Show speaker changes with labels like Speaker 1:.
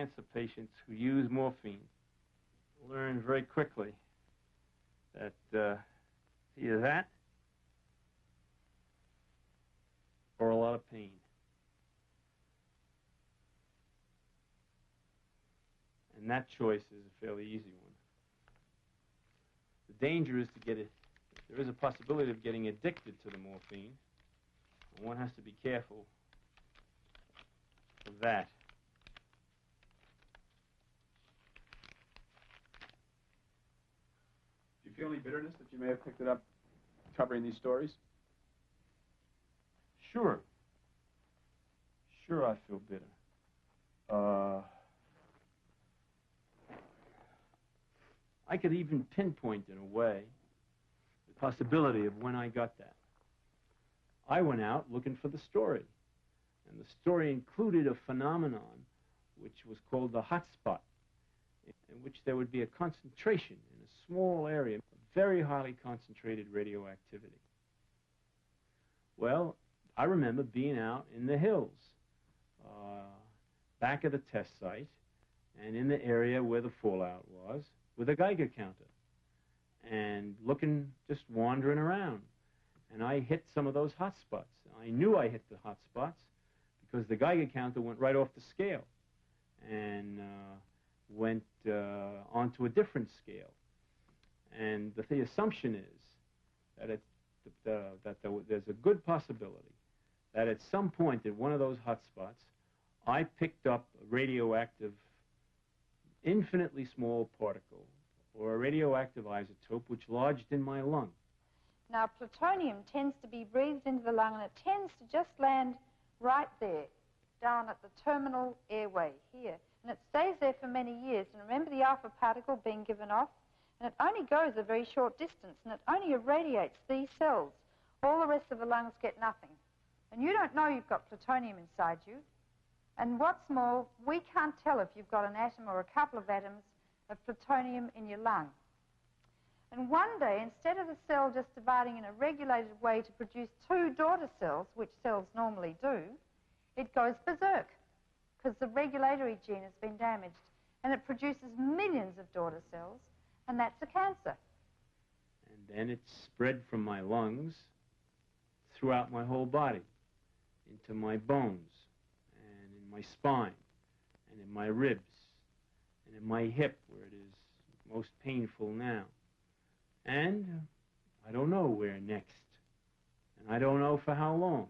Speaker 1: cancer patients who use morphine learn very quickly that either that or a lot of pain. And that choice is a fairly easy one. The danger is to get it. There is a possibility of getting addicted to the morphine. And one has to be careful of that.
Speaker 2: Do you feel any bitterness that you may have picked it up covering these stories?
Speaker 1: Sure. Sure I feel bitter. I could even pinpoint in a way the possibility of when I got that. I went out looking for the story. And the story included a phenomenon which was called the hot spot, in which there would be a concentration in a small area of very highly concentrated radioactivity. Well, I remember being out in the hills, back of the test site, and in the area where the fallout was, with a Geiger counter, and looking, just wandering around. And I hit some of those hot spots. I knew I hit the hot spots because the Geiger counter went right off the scale and went onto a different scale. And the assumption is that there's a good possibility that at some point at one of those hot spots, I picked up a radioactive, infinitely small particle, or a radioactive isotope which lodged in my lung.
Speaker 3: Now, plutonium tends to be breathed into the lung, and it tends to just land right there, down at the terminal airway here. And it stays there for many years. And remember the alpha particle being given off? And it only goes a very short distance, and it only irradiates these cells. All the rest of the lungs get nothing. And you don't know you've got plutonium inside you. And what's more, we can't tell if you've got an atom or a couple of atoms of plutonium in your lung. And one day, instead of the cell just dividing in a regulated way to produce two daughter cells, which cells normally do, it goes berserk, because the regulatory gene has been damaged, and it produces millions of daughter cells, and that's a cancer.
Speaker 1: And then it spread from my lungs throughout my whole body, into my bones, and in my spine, and in my ribs, and in my hip, where it is most painful now. And I don't know where next, and I don't know for how long.